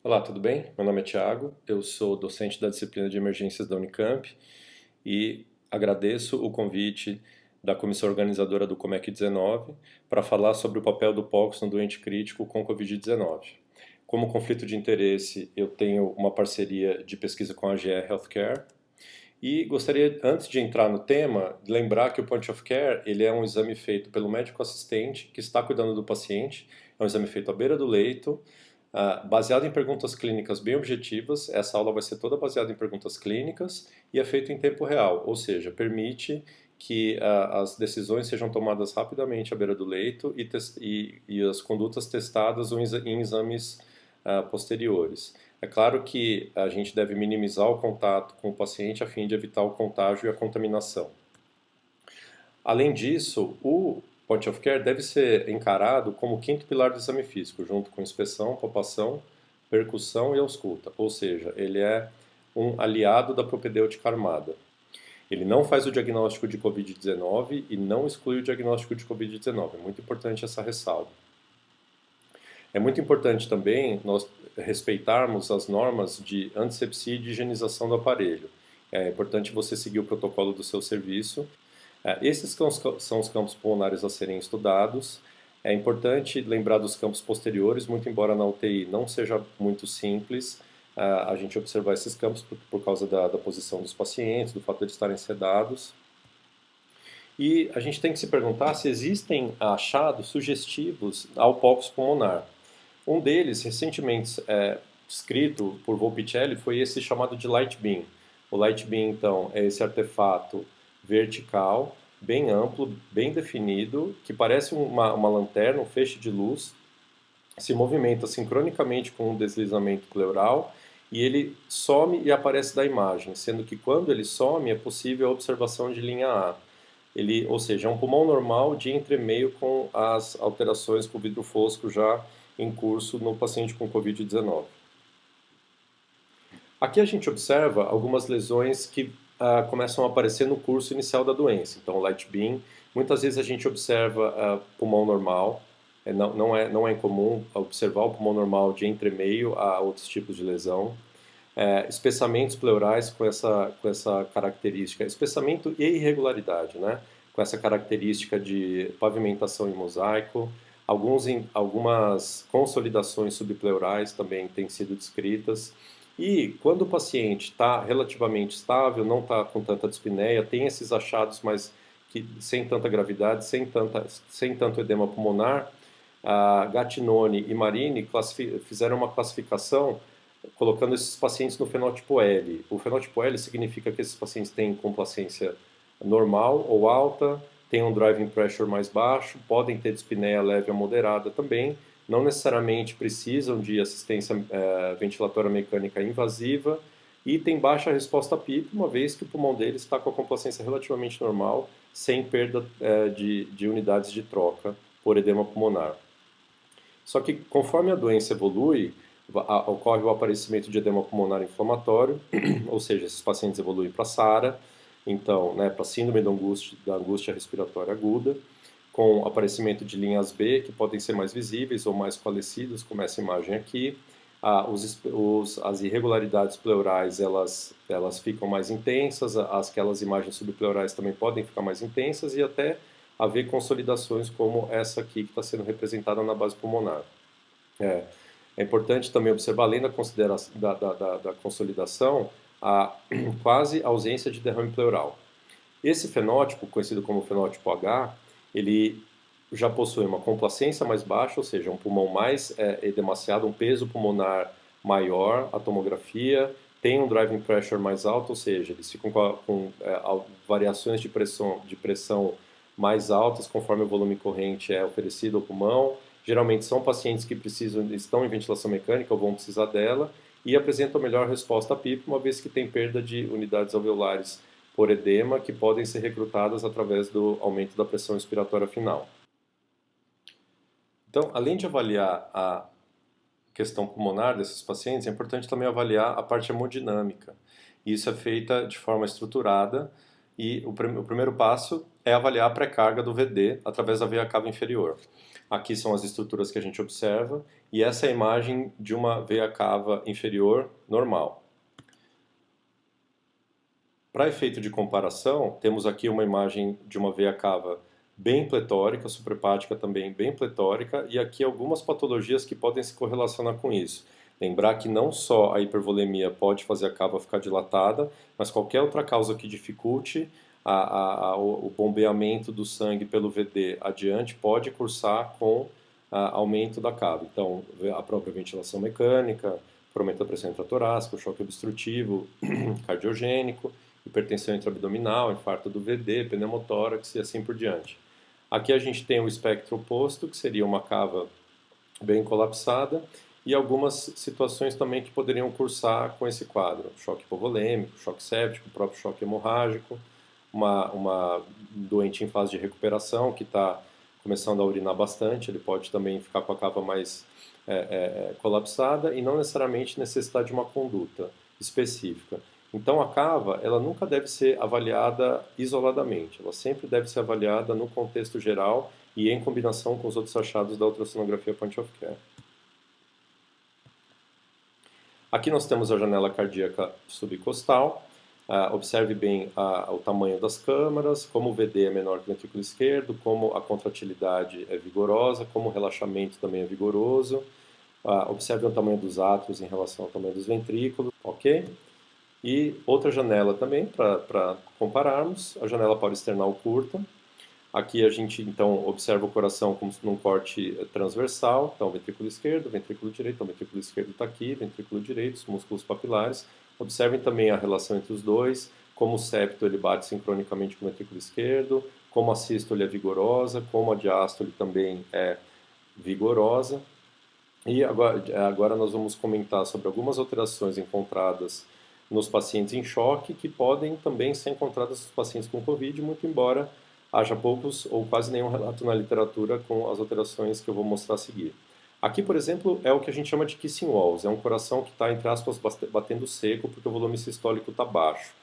Olá, tudo bem? Meu nome é Thiago, eu sou docente da disciplina de emergências da Unicamp e agradeço o convite da comissão organizadora do Comec-19 para falar sobre o papel do POX no doente crítico com Covid-19. Como conflito de interesse, eu tenho uma parceria de pesquisa com a GE Healthcare e gostaria, antes de entrar no tema, de lembrar que o Point of Care ele é um exame feito pelo médico assistente que está cuidando do paciente, é um exame feito à beira do leito, baseado em perguntas clínicas bem objetivas. Essa aula vai ser toda baseada em perguntas clínicas e é feito em tempo real, ou seja, permite que as decisões sejam tomadas rapidamente à beira do leito e as condutas testadas em exames posteriores. É claro que a gente deve minimizar o contato com o paciente a fim de evitar o contágio e a contaminação. Além disso, o Point of Care deve ser encarado como o quinto pilar do exame físico, junto com inspeção, palpação, percussão e ausculta, ou seja, ele é um aliado da propedêutica armada. Ele não faz o diagnóstico de Covid-19 e não exclui o diagnóstico de Covid-19. É muito importante essa ressalva. É muito importante também nós respeitarmos as normas de antisepsia e de higienização do aparelho. É importante você seguir o protocolo do seu serviço. Esses são os campos pulmonares a serem estudados. É importante lembrar dos campos posteriores, muito embora na UTI não seja muito simples a gente observar esses campos por causa da posição dos pacientes, do fato de estarem sedados. E a gente tem que se perguntar se existem achados sugestivos ao POX pulmonar. Um deles, recentemente descrito por Volpicelli, foi esse chamado de light beam. O light beam, então, é esse artefato vertical, bem amplo, bem definido, que parece uma lanterna, um feixe de luz, se movimenta sincronicamente com o deslizamento pleural e ele some e aparece da imagem, sendo que quando ele some é possível a observação de linha A. Ou seja, é um pulmão normal de entremeio com as alterações com vidro fosco já em curso no paciente com Covid-19. Aqui a gente observa algumas lesões que começam a aparecer no curso inicial da doença. Então, o light beam, muitas vezes a gente observa pulmão normal, não é incomum observar o pulmão normal de entremeio a outros tipos de lesão. Espessamentos pleurais com essa característica, espessamento e irregularidade, né? Com essa característica de pavimentação em mosaico. Algumas consolidações subpleurais também têm sido descritas. E quando o paciente está relativamente estável, não está com tanta dispneia, tem esses achados, mas sem tanta gravidade, sem tanto edema pulmonar, a Gattinoni e Marini fizeram uma classificação colocando esses pacientes no fenótipo L. O fenótipo L significa que esses pacientes têm complacência normal ou alta, têm um driving pressure mais baixo, podem ter dispneia leve a moderada também, não necessariamente precisam de assistência ventilatória mecânica invasiva e tem baixa resposta PIP, uma vez que o pulmão deles está com a complacência relativamente normal, sem perda de unidades de troca por edema pulmonar. Só que conforme a doença evolui, ocorre o aparecimento de edema pulmonar inflamatório, ou seja, esses pacientes evoluem para SARA, então, né, para síndrome da angústia respiratória aguda, com aparecimento de linhas B, que podem ser mais visíveis ou mais falecidas, como essa imagem aqui. As irregularidades pleurais, elas ficam mais intensas, aquelas imagens subpleurais também podem ficar mais intensas e até haver consolidações como essa aqui que está sendo representada na base pulmonar. É importante também observar, além da consolidação, a quase ausência de derrame pleural. Esse fenótipo, conhecido como fenótipo H, ele já possui uma complacência mais baixa, ou seja, um pulmão mais edemaciado, um peso pulmonar maior, a tomografia, tem um driving pressure mais alto, ou seja, eles ficam com variações de pressão mais altas conforme o volume corrente é oferecido ao pulmão. Geralmente são pacientes que estão em ventilação mecânica ou vão precisar dela e apresentam melhor resposta à PIP, uma vez que tem perda de unidades alveolares por edema que podem ser recrutadas através do aumento da pressão expiratória final. Então, além de avaliar a questão pulmonar desses pacientes, é importante também avaliar a parte hemodinâmica. E isso é feita de forma estruturada e o primeiro passo é avaliar a pré-carga do VD através da veia cava inferior. Aqui são as estruturas que a gente observa, e essa é a imagem de uma veia cava inferior normal. Para efeito de comparação, temos aqui uma imagem de uma veia cava bem pletórica, suprahepática também bem pletórica, e aqui algumas patologias que podem se correlacionar com isso. Lembrar que não só a hipervolemia pode fazer a cava ficar dilatada, mas qualquer outra causa que dificulte o bombeamento do sangue pelo VD adiante pode cursar com aumento da cava. Então, a própria ventilação mecânica, aumento da pressão intratorácica, o choque obstrutivo, cardiogênico, hipertensão intraabdominal, infarto do VD, pneumotórax e assim por diante. Aqui a gente tem o espectro oposto, que seria uma cava bem colapsada, e algumas situações também que poderiam cursar com esse quadro. Choque hipovolêmico, choque séptico, próprio choque hemorrágico, uma doente em fase de recuperação que está começando a urinar bastante, ele pode também ficar com a cava mais colapsada e não necessariamente necessitar de uma conduta específica. Então a cava, ela nunca deve ser avaliada isoladamente, ela sempre deve ser avaliada no contexto geral e em combinação com os outros achados da ultrassonografia point of care. Aqui nós temos a janela cardíaca subcostal. Observe bem o tamanho das câmaras, como o VD é menor que o ventrículo esquerdo, como a contratilidade é vigorosa, como o relaxamento também é vigoroso. Observe o tamanho dos átrios em relação ao tamanho dos ventrículos, ok? E outra janela também, para compararmos, a janela paraesternal curta. Aqui a gente, então, observa o coração como num corte transversal, então ventrículo esquerdo, ventrículo direito, então ventrículo esquerdo está aqui, ventrículo direito, os músculos papilares. Observem também a relação entre os dois, como o septo ele bate sincronicamente com o ventrículo esquerdo, como a sístole é vigorosa, como a diástole também é vigorosa. E agora nós vamos comentar sobre algumas alterações encontradas nos pacientes em choque, que podem também ser encontradas nos pacientes com Covid, muito embora haja poucos ou quase nenhum relato na literatura com as alterações que eu vou mostrar a seguir. Aqui, por exemplo, é o que a gente chama de kissing walls, é um coração que está, entre aspas, batendo seco porque o volume sistólico está baixo.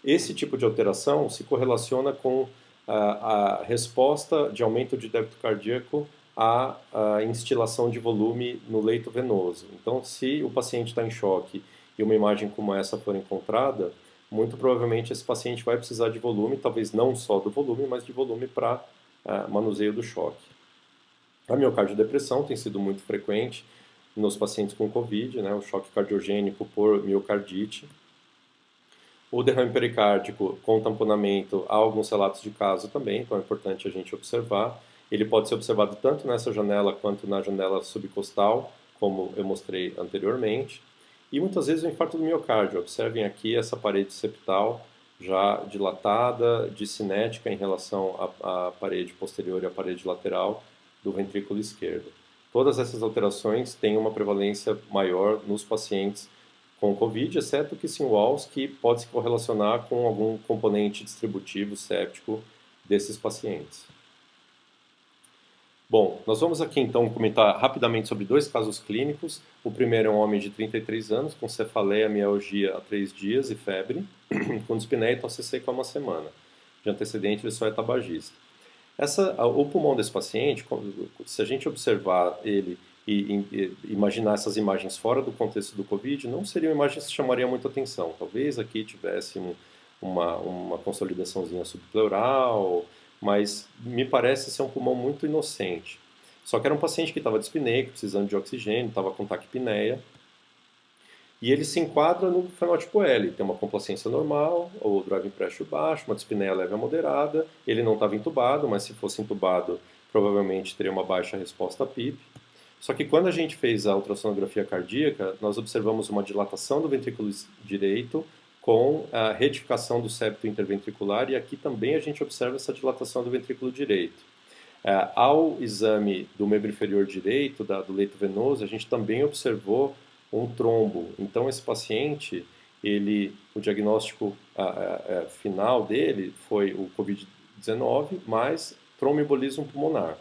Esse tipo de alteração se correlaciona com a resposta de aumento de débito cardíaco à instilação de volume no leito venoso. Então, se o paciente está em choque e uma imagem como essa for encontrada, muito provavelmente esse paciente vai precisar de volume, talvez não só do volume, mas de volume para manuseio do choque. A miocardiodepressão tem sido muito frequente nos pacientes com COVID, né, o choque cardiogênico por miocardite. O derrame pericárdico com tamponamento, há alguns relatos de caso também, então é importante a gente observar. Ele pode ser observado tanto nessa janela quanto na janela subcostal, como eu mostrei anteriormente. E muitas vezes o infarto do miocárdio. Observem aqui essa parede septal já dilatada, discinética em relação à parede posterior e à parede lateral do ventrículo esquerdo. Todas essas alterações têm uma prevalência maior nos pacientes com COVID, exceto o kissing walls, que pode se correlacionar com algum componente distributivo séptico desses pacientes. Bom, nós vamos aqui então comentar rapidamente sobre dois casos clínicos. O primeiro é um homem de 33 anos com cefaleia, mialgia há 3 dias e febre, com dispneia e tosse seca há 1 semana. De antecedente, ele só é tabagista. O pulmão desse paciente, se a gente observar ele e imaginar essas imagens fora do contexto do COVID, não seriam imagens que chamariam muita atenção. Talvez aqui tivesse uma consolidaçãozinha subpleural, mas me parece ser um pulmão muito inocente. Só que era um paciente que estava dispneico, precisando de oxigênio, estava com taquipneia, e ele se enquadra no fenótipo L, tem uma complacência normal, o driving pressure baixo, uma dispneia leve a moderada, ele não estava entubado, mas se fosse entubado, provavelmente teria uma baixa resposta PIP. Só que quando a gente fez a ultrassonografia cardíaca, nós observamos uma dilatação do ventrículo direito com a retificação do septo interventricular, e aqui também a gente observa essa dilatação do ventrículo direito. Ao exame do membro inferior direito, do leito venoso, a gente também observou um trombo. Então, esse paciente, o diagnóstico final dele foi o COVID-19 mais tromboembolismo pulmonar.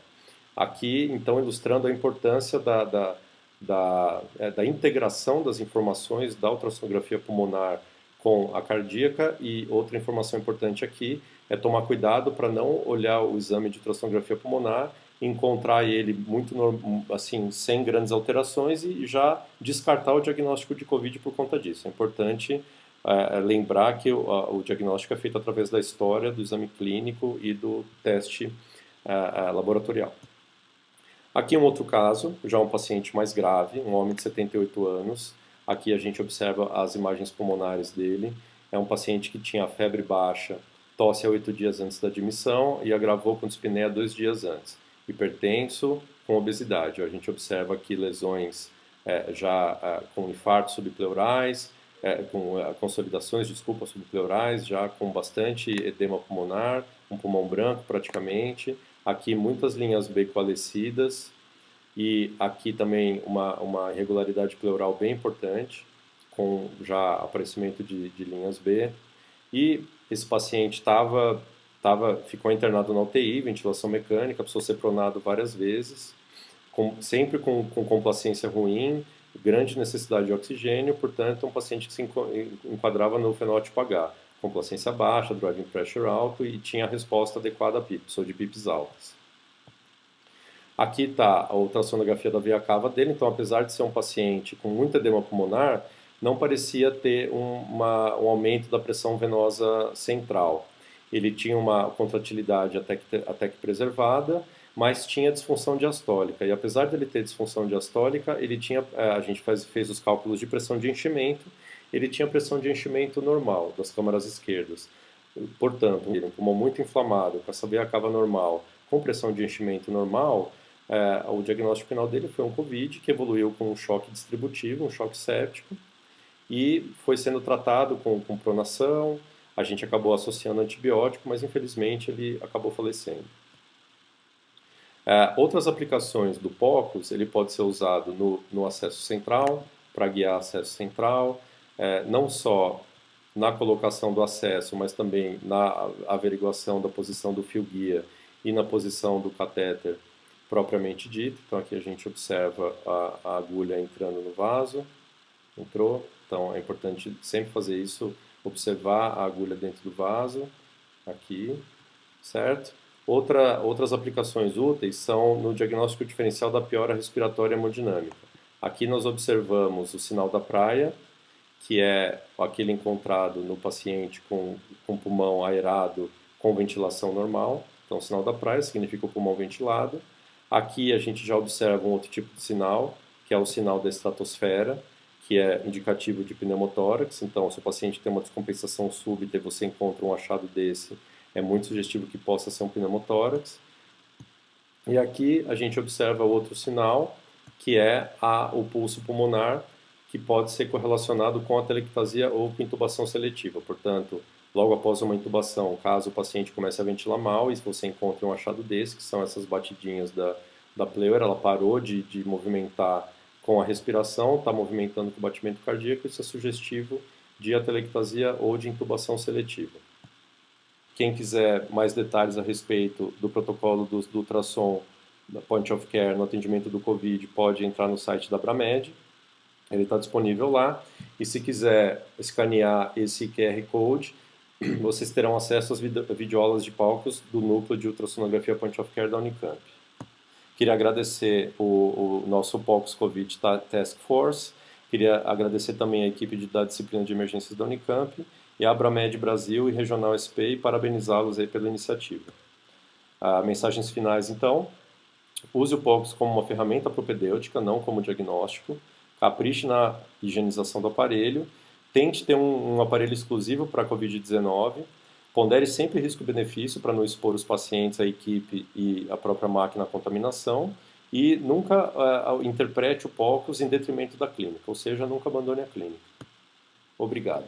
Aqui, então, ilustrando a importância da integração das informações da ultrassonografia pulmonar com a cardíaca. E outra informação importante aqui é tomar cuidado para não olhar o exame de ultrassonografia pulmonar encontrar ele muito assim, sem grandes alterações e já descartar o diagnóstico de COVID por conta disso. É importante lembrar que o diagnóstico é feito através da história, do exame clínico e do teste laboratorial. Aqui um outro caso, já um paciente mais grave, um homem de 78 anos. Aqui a gente observa as imagens pulmonares dele. É um paciente que tinha febre baixa, tosse a 8 dias antes da admissão e agravou com dispneia 2 dias antes. Hipertenso com obesidade. A gente observa aqui lesões com infartos subpleurais, com consolidações, subpleurais, já com bastante edema pulmonar, um pulmão branco praticamente. Aqui muitas linhas B coalescidas e aqui também uma irregularidade pleural bem importante, com já aparecimento de linhas B. E esse paciente ficou internado na UTI, ventilação mecânica, precisou ser pronado várias vezes, sempre com complacência ruim, grande necessidade de oxigênio, portanto, um paciente que se enquadrava no fenótipo H, complacência baixa, driving pressure alto e tinha a resposta adequada a PIP, precisou de PIPs altas. Aqui está a ultrassonografia da veia cava dele, então apesar de ser um paciente com muito edema pulmonar, não parecia ter um aumento da pressão venosa central. Ele tinha uma contratilidade até que preservada, mas tinha disfunção diastólica. E apesar de ele ter disfunção diastólica, ele tinha, a gente fez os cálculos de pressão de enchimento, ele tinha pressão de enchimento normal das câmaras esquerdas. Portanto, um pulmão muito inflamado, com essa veia cava normal, com pressão de enchimento normal, o diagnóstico final dele foi um COVID que evoluiu com um choque distributivo, um choque séptico, e foi sendo tratado com pronação. A gente acabou associando antibiótico, mas infelizmente ele acabou falecendo. Outras aplicações do POCUS, ele pode ser usado no acesso central, para guiar acesso central, não só na colocação do acesso, mas também na averiguação da posição do fio-guia e na posição do catéter propriamente dito. Então aqui a gente observa a agulha entrando no vaso, entrou, então é importante sempre fazer isso, observar a agulha dentro do vaso, aqui, certo? Outras aplicações úteis são no diagnóstico diferencial da piora respiratória hemodinâmica. Aqui nós observamos o sinal da praia, que é aquele encontrado no paciente com pulmão aerado com ventilação normal. Então, o sinal da praia significa o pulmão ventilado. Aqui a gente já observa um outro tipo de sinal, que é o sinal da estratosfera, que é indicativo de pneumotórax. Então, se o paciente tem uma descompensação súbita e você encontra um achado desse, é muito sugestivo que possa ser um pneumotórax. E aqui a gente observa outro sinal, que é o pulso pulmonar, que pode ser correlacionado com a telectasia ou com intubação seletiva. Portanto, logo após uma intubação, caso o paciente comece a ventilar mal, e se você encontra um achado desse, que são essas batidinhas da pleura, ela parou de movimentar com a respiração, está movimentando com o batimento cardíaco, isso é sugestivo de atelectasia ou de intubação seletiva. Quem quiser mais detalhes a respeito do protocolo do ultrassom da Point of Care no atendimento do COVID, pode entrar no site da Abramed, ele está disponível lá, e se quiser escanear esse QR Code, vocês terão acesso às videoaulas de palcos do núcleo de ultrassonografia Point of Care da Unicamp. Queria agradecer o nosso POCUS COVID Task Force, queria agradecer também a equipe da disciplina de emergências da Unicamp e a Abramed Brasil e Regional SP e parabenizá-los aí pela iniciativa. Mensagens finais, então. Use o POCUS como uma ferramenta propedêutica, não como diagnóstico. Capriche na higienização do aparelho. Tente ter um aparelho exclusivo para a COVID-19. Pondere sempre risco-benefício para não expor os pacientes, a equipe e a própria máquina à contaminação. E nunca interprete o POCUS em detrimento da clínica, ou seja, nunca abandone a clínica. Obrigado.